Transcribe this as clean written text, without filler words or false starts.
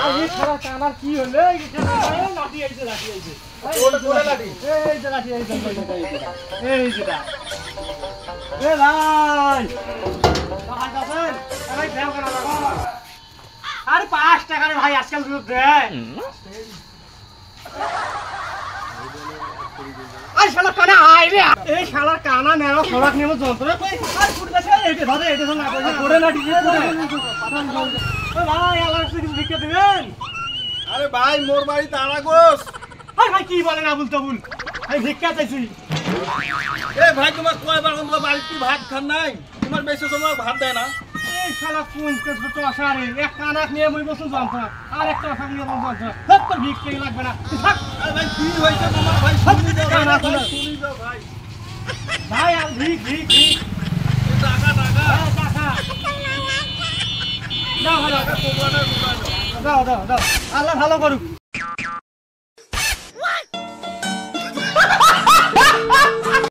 আরে সারা কানার কি হলো এই লাঠি আইছে ওটা কোড়া লাঠি এই যে লাঠি আইছে এই যেটা এ ভাই ভাই আছেন আরে দেও কেন লাগো আরে 5 টাকা রে ভাই আজকাল দুধ দে আই শালা কানা আই রে এই শালার কানা নেও সড়ক নেও যন্ত্র কই আর ফুটবাছে এইটা ধরে এইটা না কই কোড়া লাঠি দিয়ে ও ভাই আলাদা কিছু ভিক্ষা দিবেন আরে ভাই মোর বাড়ি তারাগোস আরে ভাই কি বলেন আবুল তাবুল আমি ভিক্ষা চাইছি এ ভাই তোমার কয়বার তোমার বাড়ি কি ভাত খান নাই তোমার বেশি সময় ভাত দেয় না এই শালা কোন কেস তো আসারে এক কানাক নিয়ে মই বসে যন্ত্র আর একটা আসাক নিয়ে বসে যন্ত্র সব তো ভিক্ষা লাগবে না থাক আরে ভাই কি হইছে তোমার ভাই শুনি যাও ভাই ভাই আর ভিক টাকা টাকা দাও দাও আল্লাহ ভালো করুক